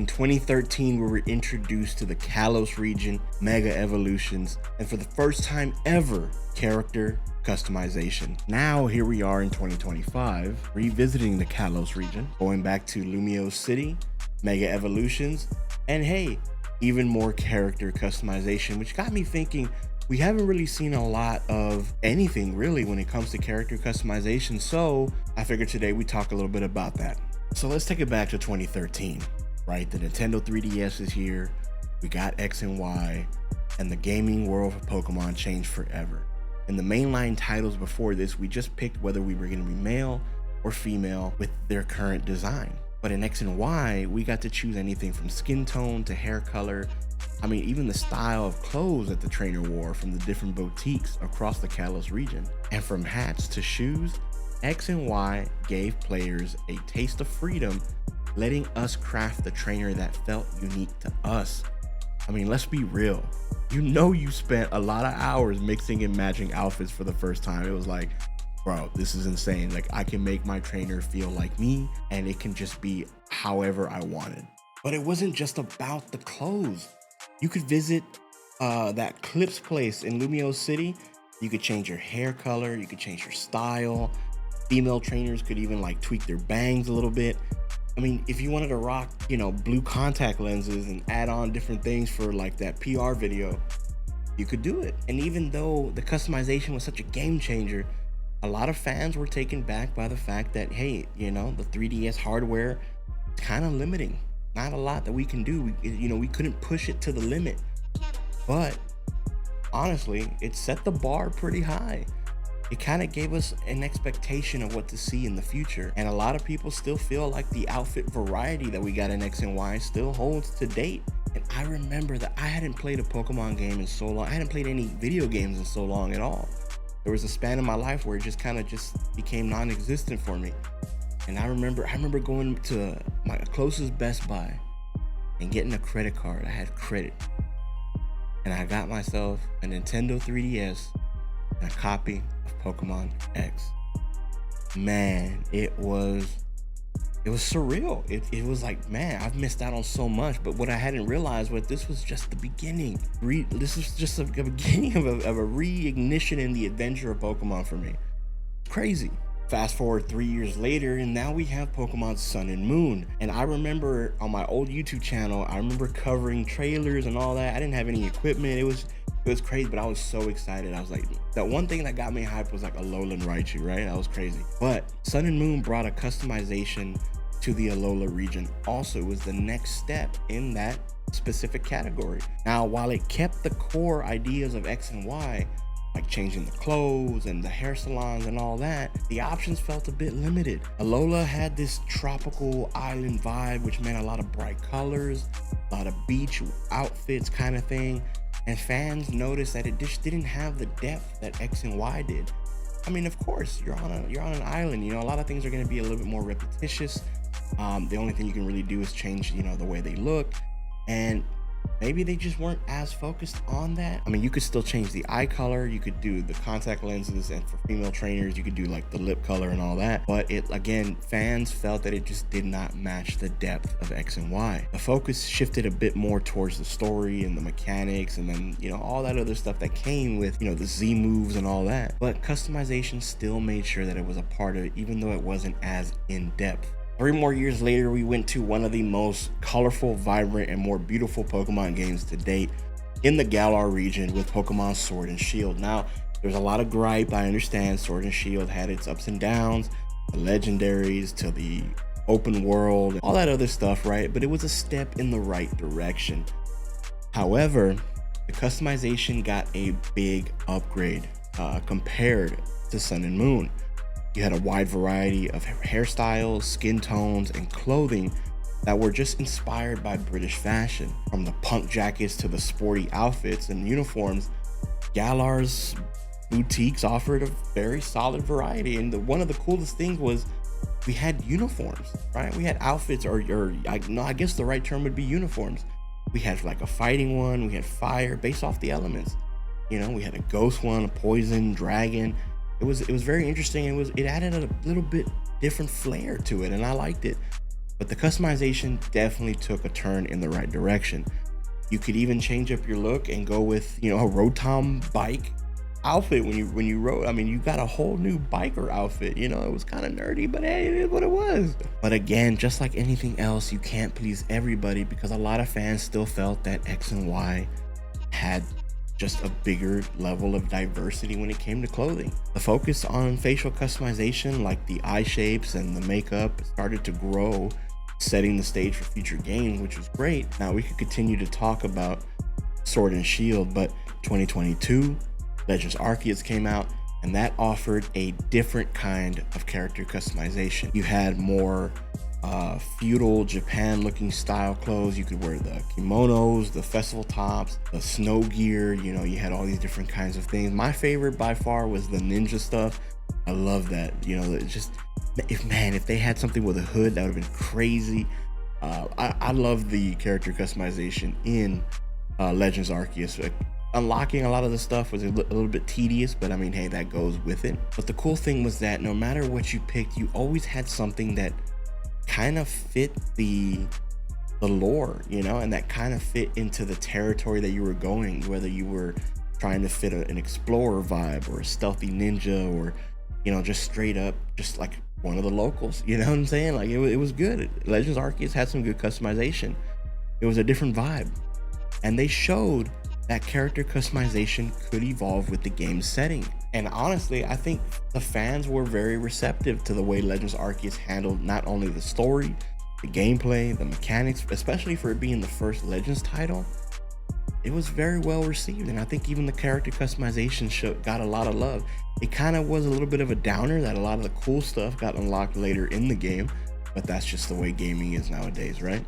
In 2013, we were introduced to the Kalos region, Mega Evolutions, and for the first time ever, character customization. Now, here we are in 2025, revisiting the Kalos region, going back to Lumiose City, Mega Evolutions, and hey, even more character customization, which got me thinking, we haven't really seen a lot of anything really when it comes to character customization. So I figured today we talk a little bit about that. So let's take it back to 2013, right? The Nintendo 3DS is here. We got X and Y, and the gaming world of Pokemon changed forever. In the mainline titles before this, we just picked whether we were going to be male or female with their current design. But in X and Y, we got to choose anything from skin tone to hair color. I mean, even the style of clothes that the trainer wore from the different boutiques across the Kalos region. And from hats to shoes, X and Y gave players a taste of freedom, letting us craft the trainer that felt unique to us. I mean, let's be real. You know, you spent a lot of hours mixing and matching outfits for the first time. It was like, bro, this is insane. Like, I can make my trainer feel like me, and it can just be however I wanted. But it wasn't just about the clothes. You could visit that Clips place in Lumiose City. You could change your hair color. You could change your style. Female trainers could even like tweak their bangs a little bit. I mean, if you wanted to rock, you know, blue contact lenses and add on different things for like that PR video, you could do it. And even though the customization was such a game changer, a lot of fans were taken back by the fact that, hey, you know, the 3DS hardware is kind of limiting. Not a lot that we can do. We couldn't push it to the limit. But honestly, it set the bar pretty high. It kind of gave us an expectation of what to see in the future. And a lot of people still feel like the outfit variety that we got in X and Y still holds to date. And I remember that I hadn't played a Pokemon game in so long. I hadn't played any video games in so long at all. There was a span in my life where it just kind of became non-existent for me. And I remember going to my closest Best Buy and getting a credit card. I had credit. And I got myself a Nintendo 3DS and a copy of Pokemon X. Man, it was surreal. It was like, man, I've missed out on so much. But what I hadn't realized was this was just the beginning. This was just the beginning of a reignition in the adventure of Pokemon for me. Crazy. Fast forward 3 years later, and now we have Pokemon Sun and Moon. And I remember on my old YouTube channel, I remember covering trailers and all that. I didn't have any equipment. It was crazy, but I was so excited. I was like, that one thing that got me hyped was like Alolan Raichu, right? That was crazy. But Sun and Moon brought a customization to the Alola region. Also, it was the next step in that specific category. Now, while it kept the core ideas of X and Y, like changing the clothes and the hair salons and all that, the options felt a bit limited. Alola had this tropical island vibe, which meant a lot of bright colors, a lot of beach outfits kind of thing. And fans noticed that it just didn't have the depth that X and Y did. I mean, of course, you're on an island, you know, a lot of things are going to be a little bit more repetitious. The only thing you can really do is change, you know, the way they look. And maybe they just weren't as focused on that. I mean, you could still change the eye color, you could do the contact lenses, and for female trainers, you could do like the lip color and all that. But fans felt that it just did not match the depth of X and Y. The focus shifted a bit more towards the story and the mechanics, and then, you know, all that other stuff that came with, you know, the Z moves and all that. But customization still made sure that it was a part of it, even though it wasn't as in depth. 3 more years later, we went to one of the most colorful, vibrant, and more beautiful Pokemon games to date in the Galar region with Pokemon Sword and Shield. Now, there's a lot of gripe, I understand. Sword and Shield had its ups and downs, the legendaries to the open world, all that other stuff, right? But it was a step in the right direction. However, the customization got a big upgrade compared to Sun and Moon. You had a wide variety of hairstyles, skin tones, and clothing that were just inspired by British fashion. From the punk jackets to the sporty outfits and uniforms, Galar's boutiques offered a very solid variety. And one of the coolest things was we had uniforms, right? We had outfits, I guess the right term would be uniforms. We had like a fighting one, we had fire based off the elements. You know, we had a ghost one, a poison, dragon. It was very interesting. It added a little bit different flair to it, and I liked it. but the customization definitely took a turn in the right direction. You could even change up your look and go with, you know, a Rotom bike outfit when you rode. I mean, you got a whole new biker outfit. You know, it was kind of nerdy, but hey, it is what it was. But again, just like anything else, you can't please everybody, because a lot of fans still felt that X and Y had just a bigger level of diversity when it came to clothing. The focus on facial customization, like the eye shapes and the makeup, started to grow, setting the stage for future games, which was great. Now we could continue to talk about Sword and Shield, but 2022 Legends Arceus came out, and that offered a different kind of character customization. You had more feudal Japan looking style clothes. You could wear the kimonos, the festival tops, the snow gear. You know, you had all these different kinds of things. My favorite by far was the ninja stuff. I love that. You know, it just, if they had something with a hood, that would have been crazy. I love the character customization in Legends Arceus. Unlocking a lot of the stuff was a little bit tedious, but I mean, hey, that goes with it. But the cool thing was that no matter what you picked, you always had something that kind of fit the lore, you know, and that kind of fit into the territory that you were going, whether you were trying to fit an explorer vibe or a stealthy ninja, or, you know, just straight up just like one of the locals. You know what I'm saying? Like it was good. Legends Arceus had some good customization. It was a different vibe, and they showed that character customization could evolve with the game's setting. And honestly, I think the fans were very receptive to the way Legends Arceus handled not only the story, the gameplay, the mechanics, especially for it being the first Legends title. It was very well received, and I think even the character customization got a lot of love. It kind of was a little bit of a downer that a lot of the cool stuff got unlocked later in the game, but that's just the way gaming is nowadays, right?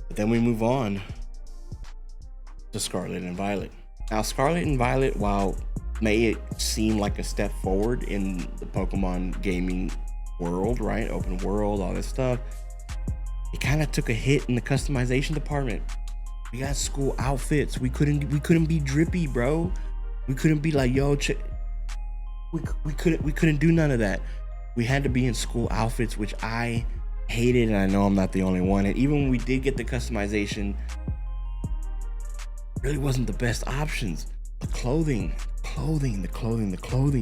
But then we move on to Scarlet and Violet. Now, Scarlet and Violet, while may it seem like a step forward in the Pokemon gaming world, right? Open world, all this stuff, it kind of took a hit in the customization department. We got school outfits. We couldn't be drippy, bro. We couldn't be like, yo, we couldn't do none of that. We had to be in school outfits, which I hated, and I know I'm not the only one. And even when we did get the customization, really wasn't the best options. The clothing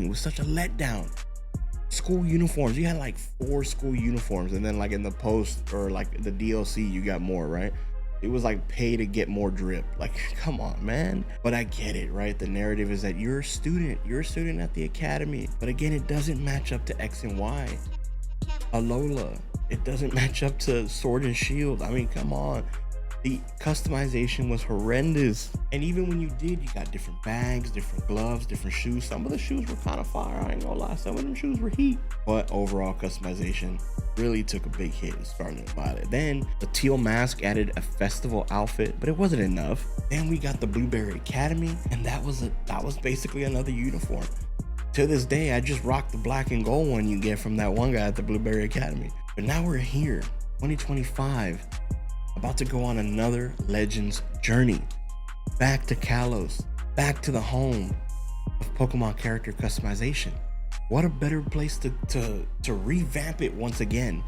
was such a letdown. School uniforms, you had like 4 school uniforms, and then like in the post or like the DLC you got more, right? It was like pay to get more drip. Like, come on, man. But I get it, right? The narrative is that you're a student at the academy, but again, it doesn't match up to X and Y. Alola, it doesn't match up to Sword and Shield. I mean, come on. The customization was horrendous. And even when you did, you got different bags, different gloves, different shoes. Some of the shoes were kind of fire, I ain't gonna lie. Some of them shoes were heat. But overall customization really took a big hit in Scarlet and Violet. Then the teal mask added a festival outfit, but it wasn't enough. Then we got the Blueberry Academy, and that was basically another uniform. To this day, I just rock the black and gold one you get from that one guy at the Blueberry Academy. But now we're here, 2025. About to go on another Legends journey, back to Kalos, back to the home of Pokemon character customization. What a better place to revamp it once again.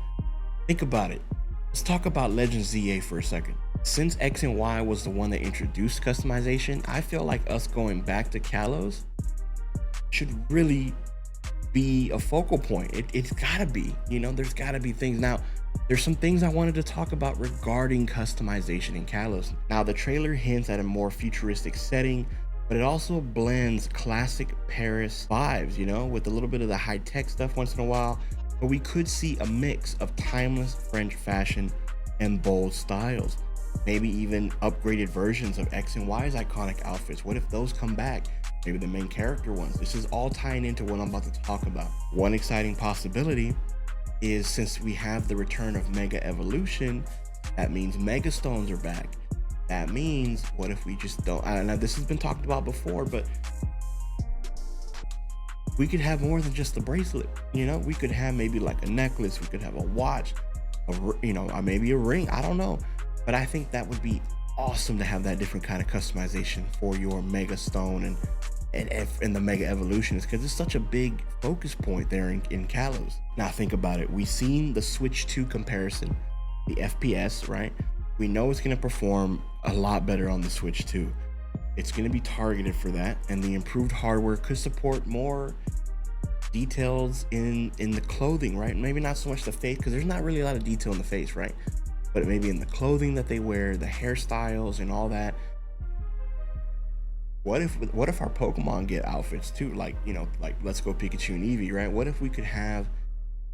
Think about it. Let's talk about Legends Z-A for a second. Since X and Y was the one that introduced customization, I feel like us going back to Kalos should really be a focal point. It's gotta be, you know, there's gotta be things. Now, there's some things I wanted to talk about regarding customization in Kalos. Now, the trailer hints at a more futuristic setting, but it also blends classic Paris vibes, you know, with a little bit of the high-tech stuff once in a while. But we could see a mix of timeless French fashion and bold styles. Maybe even upgraded versions of X and Y's iconic outfits. What if those come back? Maybe the main character ones. This is all tying into what I'm about to talk about. One exciting possibility is, since we have the return of Mega Evolution, that means Mega Stones are back. That means, what if we just don't, I don't know, this has been talked about before, but we could have more than just the bracelet. You know, we could have maybe like a necklace, we could have a watch, you know, maybe a ring, I don't know. But I think that would be awesome to have that different kind of customization for your Mega Stone and the Mega Evolutions, because it's such a big focus point there in Kalos. Now think about it. We've seen the Switch 2 comparison the FPS, right? We know it's going to perform a lot better on the Switch too. It's going to be targeted for that, and the improved hardware could support more details in the clothing, right? Maybe not so much the face, because there's not really a lot of detail in the face, right? But maybe in the clothing that they wear, the hairstyles and all that. What if our Pokemon get outfits too? Like, you know, like Let's Go Pikachu and Eevee, right? What if we could have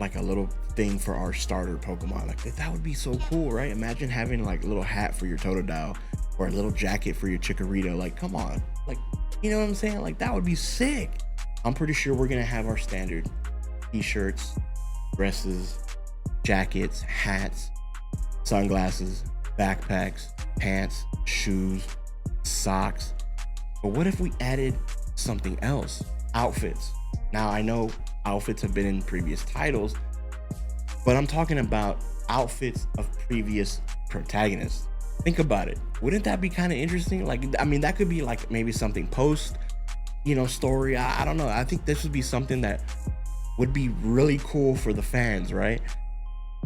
like a little thing for our starter Pokemon? Like that would be so cool, right? Imagine having like a little hat for your Totodile or a little jacket for your Chikorita. Like, come on, like, you know what I'm saying? Like that would be sick. I'm pretty sure we're gonna have our standard t-shirts, dresses, jackets, hats, sunglasses, backpacks, pants, shoes, socks. But what if we added something else? Outfits. Now I know outfits have been in previous titles, but I'm talking about outfits of previous protagonists. Think about it. Wouldn't that be kind of interesting? Like, I mean, that could be like maybe something post, you know, story. I don't know. I think this would be something that would be really cool for the fans, right?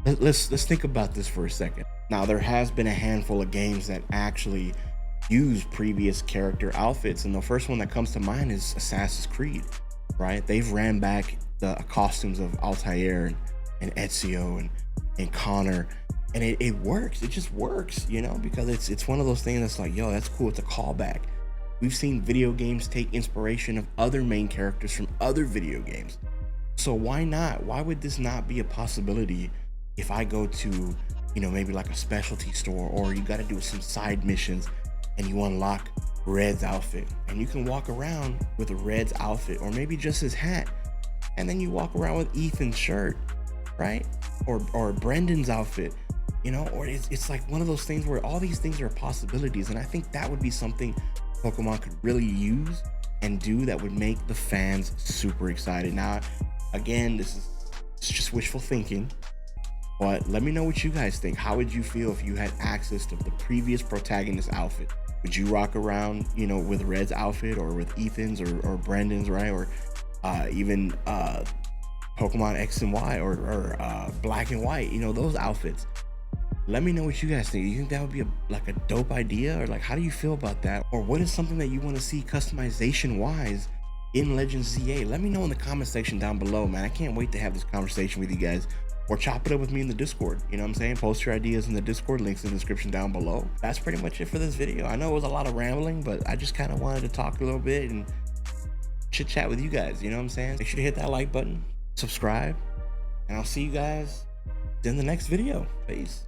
Let's think about this for a second. Now, there has been a handful of games that actually use previous character outfits, and the first one that comes to mind is Assassin's Creed, right? They've ran back the costumes of Altair and Ezio and Connor, and it works. It just works, you know, because it's one of those things that's like, yo, that's cool. It's a callback. We've seen video games take inspiration of other main characters from other video games, so why not? Why would this not be a possibility if I go to, you know, maybe like a specialty store, or you got to do some side missions and you unlock Red's outfit, and you can walk around with Red's outfit, or maybe just his hat, and then you walk around with Ethan's shirt, right? Or Brendan's outfit, you know, or it's like one of those things where all these things are possibilities, and I think that would be something Pokemon could really use and do that would make the fans super excited. Now, again, it's just wishful thinking, but let me know what you guys think. How would you feel if you had access to the previous protagonist outfit? Would you rock around, you know, with Red's outfit, or with Ethan's, or Brendan's, right? Or even Pokemon X&Y, or Black and White, you know, those outfits. Let me know what you guys think. You think that would be like a dope idea, or like, how do you feel about that? Or what is something that you want to see customization wise in Legends Z-A? Let me know in the comment section down below, man. I can't wait to have this conversation with you guys. Or chop it up with me in the Discord. You know what I'm saying? Post your ideas in the Discord, links in the description down below. That's pretty much it for this video. I know it was a lot of rambling, but I just kind of wanted to talk a little bit and chit chat with you guys. You know what I'm saying? Make sure to hit that like button, subscribe, and I'll see you guys in the next video. Peace.